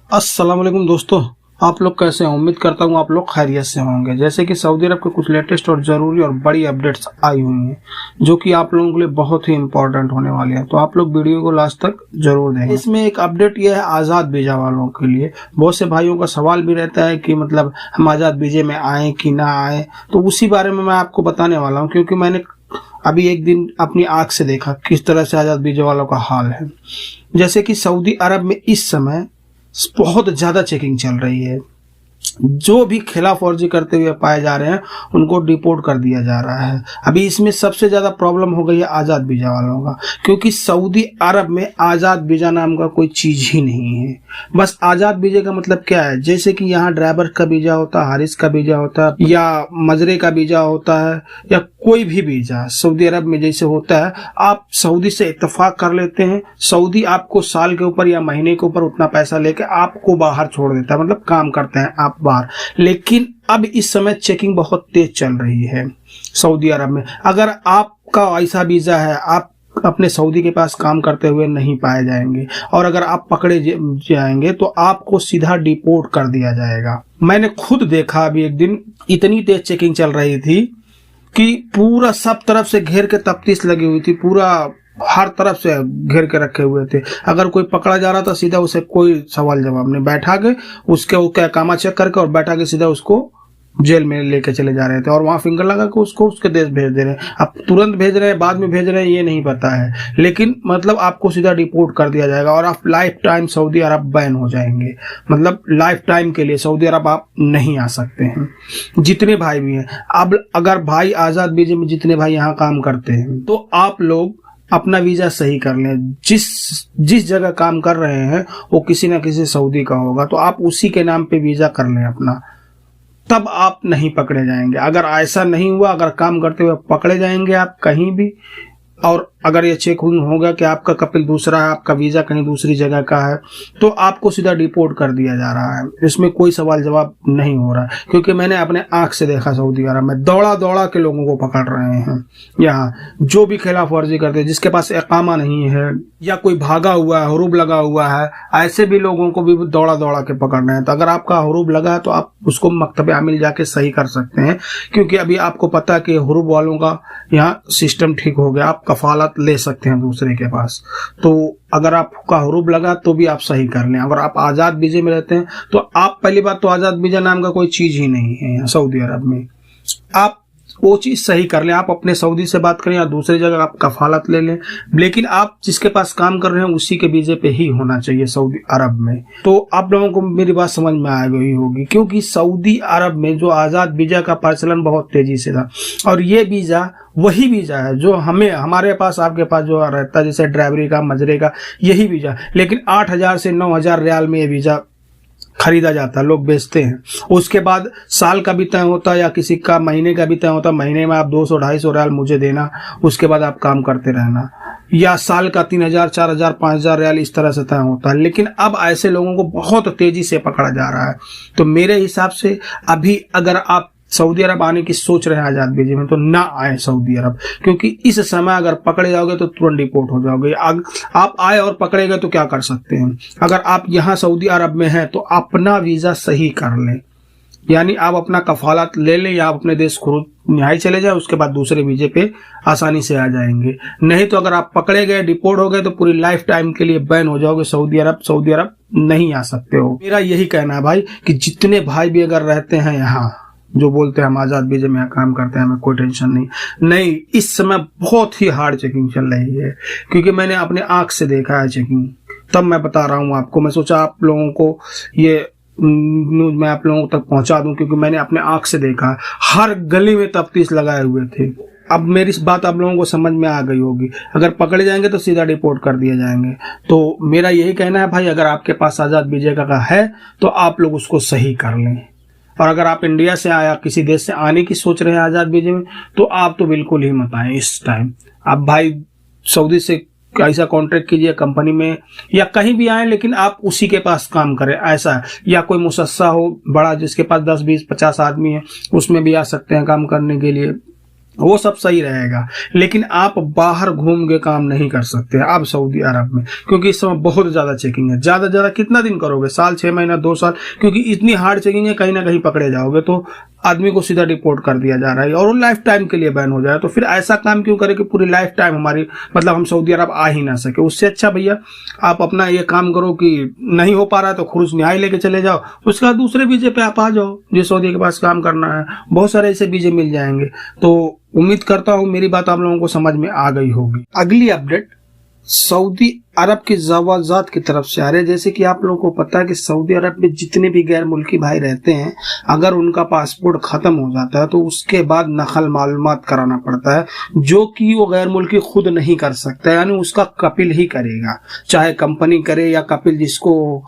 अस्सलाम वालेकुम दोस्तों, आप लोग कैसे हैं? उम्मीद करता हूँ आप लोग खैरियत से होंगे। जैसे कि सऊदी अरब के कुछ लेटेस्ट और ज़रूरी और बड़ी अपडेट्स आई हुई हैं जो कि आप लोगों के लिए बहुत ही इंपॉर्टेंट होने वाली है, तो आप लोग वीडियो को लास्ट तक जरूर देखें। इसमें एक अपडेट यह है आज़ाद वीज़ा वालों के लिए। बहुत से भाइयों का सवाल भी रहता है कि मतलब हम आज़ाद वीज़े में आए कि ना आए, तो उसी बारे में मैं आपको बताने वाला हूँ, क्योंकि मैंने अभी एक दिन अपनी आंख से देखा किस तरह से आज़ाद वीज़ा वालों का हाल है। जैसे कि सऊदी अरब में इस समय बहुत ज्यादा चेकिंग चल रही है। जो भी खिलाफ वर्जी करते हुए पाए जा रहे हैं उनको डिपोर्ट कर दिया जा रहा है। अभी इसमें सबसे ज्यादा प्रॉब्लम हो गई है आजाद वीजा वालों का, क्योंकि सऊदी अरब में आजाद वीजा नाम का कोई चीज ही नहीं है। बस आजाद वीजे का मतलब क्या है, जैसे कि यहाँ ड्राइवर का वीजा होता है, हारिस का वीजा होता है, या मजरे का वीजा होता है, या कोई भी वीजा सऊदी अरब में जैसे होता है, आप सऊदी से इत्तेफाक कर लेते हैं, सऊदी आपको साल के ऊपर या महीने के ऊपर उतना पैसा लेके आपको बाहर छोड़ देता है, मतलब काम करते हैं आप बाहर। लेकिन अब इस समय चेकिंग बहुत तेज चल रही है सऊदी अरब में। अगर आपका ऐसा वीजा है, आप अपने सऊदी के पास काम करते हुए नहीं पाए जाएंगे, और अगर आप पकड़े जाएंगे तो आपको सीधा डिपोर्ट कर दिया जाएगा। मैंने खुद देखा अभी एक दिन, इतनी तेज चेकिंग चल रही थी कि पूरा सब तरफ से घेर के तफ्तीश लगी हुई थी, पूरा हर तरफ से घेर के रखे हुए थे। अगर कोई पकड़ा जा रहा था सीधा उसे कोई सवाल जवाब नहीं, बैठा के उसके कामा चेक करके और बैठा के सीधा उसको जेल में लेके चले जा रहे थे, और वहां फिंगर लगा के उसको उसके देश भेज दे रहे हैं। अब तुरंत भेज रहे हैं बाद में भेज रहे हैं ये नहीं पता है, लेकिन मतलब आपको सीधा डिपोर्ट कर दिया जाएगा और आप लाइफ टाइम सऊदी अरब बैन हो जाएंगे। मतलब लाइफ टाइम के लिए सऊदी अरब आप नहीं आ सकते हैं, जितने भाई भी हैं। अब अगर भाई आजाद वीजे में जितने भाई यहाँ काम करते हैं तो आप लोग अपना वीजा सही कर लें। जिस जगह काम कर रहे हैं वो किसी ना किसी सऊदी का होगा, तो आप उसी के नाम पे वीजा कर लें अपना, तब आप नहीं पकड़े जाएंगे। अगर ऐसा नहीं हुआ, अगर काम करते हुए पकड़े जाएंगे आप कहीं भी, और अगर ये चेक होगा कि आपका कपिल दूसरा है, आपका वीजा कहीं दूसरी जगह का है, तो आपको सीधा डिपोर्ट कर दिया जा रहा है। इसमें कोई सवाल जवाब नहीं हो रहा है, क्योंकि मैंने अपने आंख से देखा सऊदी अरब में दौड़ा दौड़ा के लोगों को पकड़ रहे हैं। यहाँ जो भी खिलाफ वर्जी करते हैं, जिसके पास इकामा नहीं है या कोई भागा हुआ है, हुरूब लगा हुआ है, ऐसे भी लोगों को भी दौड़ा दौड़ा के पकड़ रहे हैं। तो अगर आपका हुरूब लगा है तो आप उसको मकतब आमिल जाके सही कर सकते हैं, क्योंकि अभी आपको पता है कि हुरूब वालों का यहाँ सिस्टम ठीक हो गया, आप कफालत ले सकते हैं दूसरे के पास। तो अगर आपका हुरूब लगा तो भी आप सही कर लें। अगर आप आजाद वीजे में रहते हैं तो आप, पहली बात तो आजाद वीजा नाम का कोई चीज ही नहीं है यहाँ सऊदी अरब में, आप वो चीज सही कर लें। आप अपने सऊदी से बात करें या दूसरी जगह आप कफालत ले लें, लेकिन आप जिसके पास काम कर रहे हैं उसी के वीजे पे ही होना चाहिए सऊदी अरब में। तो आप लोगों को मेरी बात समझ में आ गई होगी, क्योंकि सऊदी अरब में जो आजाद वीजा का प्रचलन बहुत तेजी से था, और ये वीजा वही वीजा है जो हमारे पास आपके पास जो रहता है, जैसे ड्राइवरी का, मजरे का, यही वीजा। लेकिन 8,000 से 9,000 रियाल में ये वीजा खरीदा जाता है, लोग बेचते हैं। उसके बाद साल का भी तय होता है या किसी का महीने का भी तय होता है, महीने में आप 200-250 रियाल मुझे देना, उसके बाद आप काम करते रहना, या साल का 3,000, 4,000, 5,000 रियाल इस तरह से तय होता है। लेकिन अब ऐसे लोगों को बहुत तेजी से पकड़ा जा रहा है। तो मेरे हिसाब से अभी अगर आप सऊदी अरब आने की सोच रहे हैं आजाद वीजे में, तो ना आए सऊदी अरब, क्योंकि इस समय अगर पकड़े जाओगे तो तुरंत डिपोर्ट हो जाओगे। आप आए और पकड़े गए तो क्या कर सकते हैं? अगर आप यहाँ सऊदी अरब में हैं तो अपना वीजा सही कर लें, यानी आप अपना कफालत ले लें, या आप अपने देश खुद निहाई चले जाए, उसके बाद दूसरे वीजे पे आसानी से आ जाएंगे। नहीं तो अगर आप पकड़े गए, डिपोर्ट हो गए, तो पूरी लाइफ टाइम के लिए बैन हो जाओगे सऊदी अरब नहीं आ सकते हो। मेरा यही कहना है भाई कि जितने भाई भी अगर रहते हैं यहाँ, जो बोलते हैं हम आजाद वीजे में काम करते हैं, हमें कोई टेंशन नहीं, इस समय बहुत ही हार्ड चेकिंग चल रही है, क्योंकि मैंने अपने आंख से देखा है चेकिंग, तब मैं बता रहा हूँ आपको। मैं सोचा आप लोगों को ये न्यूज मैं आप लोगों तक पहुंचा दूं, क्योंकि मैंने अपने आंख से देखा, हर गली में तफ्तीश लगाए हुए थे। अब मेरी इस बात आप लोगों को समझ में आ गई होगी। अगर पकड़े जाएंगे तो सीधा डिपोर्ट कर दिए जाएंगे। तो मेरा यही कहना है भाई, अगर आपके पास आजाद वीजे का है तो आप लोग उसको सही कर लें, और अगर आप इंडिया से आया किसी देश से आने की सोच रहे हैं आजाद वीजे में, तो आप तो बिल्कुल ही मत आए इस टाइम। आप भाई सऊदी से ऐसा कॉन्ट्रैक्ट कीजिए कंपनी में या कहीं भी आए, लेकिन आप उसी के पास काम करें, ऐसा है। या कोई मुसस्सा हो बड़ा जिसके पास 10, 20, 50 आदमी है, उसमें भी आ सकते हैं काम करने के लिए। वो सब सही रहेगा। लेकिन आप बाहर घूम के काम नहीं कर सकते आप सऊदी अरब में, क्योंकि इस समय बहुत ज्यादा चेकिंग है। ज्यादा ज्यादा कितना दिन करोगे, साल, 6 महीना, 2 साल, क्योंकि इतनी हार्ड चेकिंग है, कहीं ना कहीं पकड़े जाओगे तो आदमी को सीधा डिपोर्ट कर दिया जा रहा है और वो लाइफ टाइम के लिए बैन हो जाए। तो फिर ऐसा काम क्यों करे कि पूरी लाइफ टाइम हमारी मतलब हम सऊदी अरब आ ही ना सके। उससे अच्छा भैया आप अपना ये काम करो कि नहीं हो पा रहा है तो खुरुज न्याय लेके चले जाओ, उसके बाद दूसरे वीजे पे आप आ जाओ जो सऊदी के पास काम करना है। बहुत सारे ऐसे वीजे मिल जाएंगे। तो उम्मीद करता हूं मेरी बात आप लोगों को समझ में आ गई होगी। अगली अपडेट सऊदी अरब के ज़वाज़ात की तरफ से आ रहे हैं। जैसे कि आप लोगों को पता है कि सऊदी अरब में जितने भी गैर मुल्की भाई रहते हैं, अगर उनका पासपोर्ट खत्म हो जाता है तो उसके बाद नकल मालूमात कराना पड़ता है, जो कि वो गैर मुल्की खुद नहीं कर सकता, यानी उसका कपिल ही करेगा। चाहे कंपनी करे या कपिल जिसको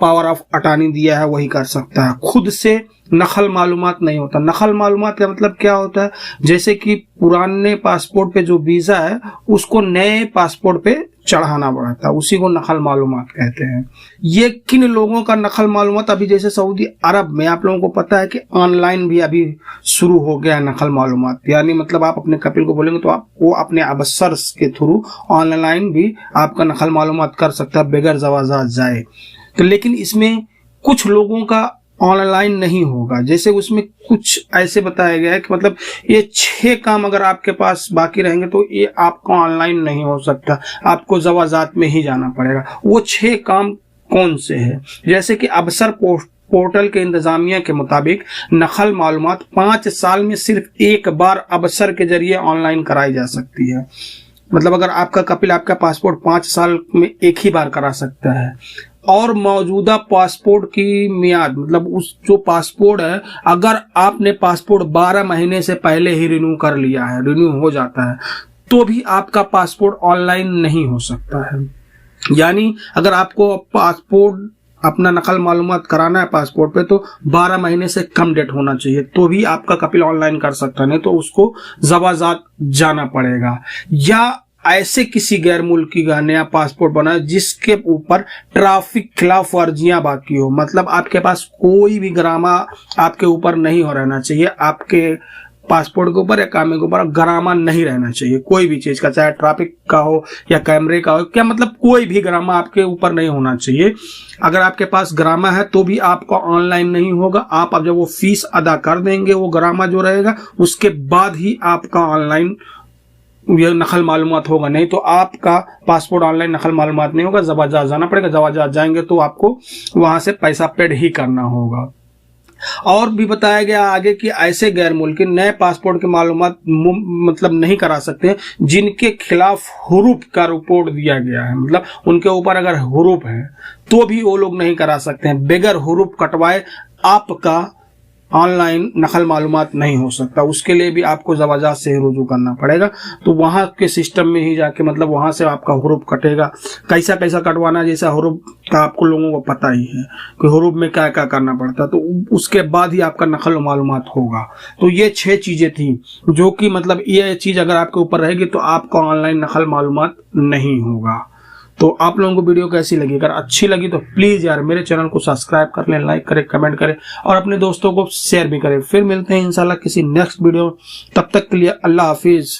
पावर ऑफ अटॉर्नी दिया है वही कर सकता है। खुद से नकल मालूमात नहीं होता। नकल मालूमात का मतलब क्या होता है, जैसे कि पुराने पासपोर्ट पे जो वीजा है उसको नए पासपोर्ट पे चढ़ाना पड़ता है, उसी को नकल मालूमात कहते हैं। ये किन लोगों का नकल मालूमात, अभी जैसे सऊदी अरब में आप लोगों को पता है कि ऑनलाइन भी अभी शुरू हो गया है नकल मालूमात, यानी मतलब आप अपने कपिल को बोलेंगे तो आप वो अपने अबसर के थ्रू ऑनलाइन भी आपका नकल मालूमात कर सकता है बगैर ज़वाज़ात जाए। तो लेकिन इसमें कुछ लोगों का ऑनलाइन नहीं होगा। जैसे उसमें कुछ ऐसे बताया गया है कि मतलब ये 6 काम अगर आपके पास बाकी रहेंगे तो ये आपका ऑनलाइन नहीं हो सकता, आपको ज़वाज़ात में ही जाना पड़ेगा। वो 6 काम कौन से हैं? जैसे कि अबसर पोर्टल के इंतजामिया के मुताबिक नकल मालूमात 5 साल में सिर्फ एक बार अबसर के जरिए ऑनलाइन कराई जा सकती है। मतलब अगर आपका कपिल आपका पासपोर्ट 5 साल में एक ही बार करा सकता है, और मौजूदा पासपोर्ट की मियाद मतलब उस जो पासपोर्ट है, अगर आपने पासपोर्ट 12 महीने से पहले ही रिन्यू कर लिया है, रिन्यू हो जाता है, तो भी आपका पासपोर्ट ऑनलाइन नहीं हो सकता है। यानी अगर आपको पासपोर्ट अपना नकल मालूमात कराना है पासपोर्ट पे तो 12 महीने से कम डेट होना चाहिए, तो भी आपका कपिल ऑनलाइन कर सकता है, नहीं तो उसको ज़वाज़ात जाना पड़ेगा। या ऐसे किसी गैर मुल्की का नया पासपोर्ट बना जिसके ऊपर ट्रैफिक खिलाफ वर्जियां बाकी हो, मतलब आपके पास कोई भी गरामा आपके ऊपर नहीं हो रहना चाहिए, आपके पासपोर्ट के ऊपर या कामे के ऊपर गरामा नहीं रहना चाहिए कोई भी चीज का, चाहे ट्रैफिक का हो या कैमरे का हो, क्या मतलब कोई भी गरामा आपके ऊपर नहीं होना चाहिए। अगर आपके पास गरामा है तो भी आपका ऑनलाइन नहीं होगा। आप अब जब वो फीस अदा कर देंगे वो गरामा जो रहेगा उसके बाद ही आपका ऑनलाइन ये नकल मालूमात होगा, नहीं तो आपका पासपोर्ट ऑनलाइन नकल मालूमात नहीं होगा, ज़वाज़ात जाना पड़ेगा। ज़वाज़ात जाएंगे तो आपको वहां से पैसा पेड ही करना होगा। और भी बताया गया आगे कि ऐसे गैर मुल्की नए पासपोर्ट के मालूमात मतलब नहीं करा सकते जिनके खिलाफ हुरूफ का रिपोर्ट दिया गया है, मतलब उनके ऊपर अगर हुरूफ है तो भी वो लोग नहीं करा सकते हैं। बगैर हुरूफ कटवाए आपका ऑनलाइन नकल मालूमात नहीं हो सकता, उसके लिए भी आपको ज़वाज़ात से ही रुजू करना पड़ेगा। तो वहां के सिस्टम में ही जाके मतलब वहां से आपका हुरूफ कटेगा। कैसा कैसा कटवाना, जैसा हुरूफ का आपको लोगों को पता ही है कि हुरूफ में क्या क्या करना पड़ता है, तो उसके बाद ही आपका नकल मालूमात होगा। तो ये 6 चीजें थी जो कि मतलब ये चीज अगर आपके ऊपर रहेगी तो आपका ऑनलाइन नकल मालूमात नहीं होगा। तो आप लोगों को वीडियो कैसी लगी, अगर अच्छी लगी तो प्लीज यार मेरे चैनल को सब्सक्राइब कर लें, लाइक करें, कमेंट करें और अपने दोस्तों को शेयर भी करें। फिर मिलते हैं इंशाल्लाह किसी नेक्स्ट वीडियो, तब तक के लिए अल्लाह हाफिज।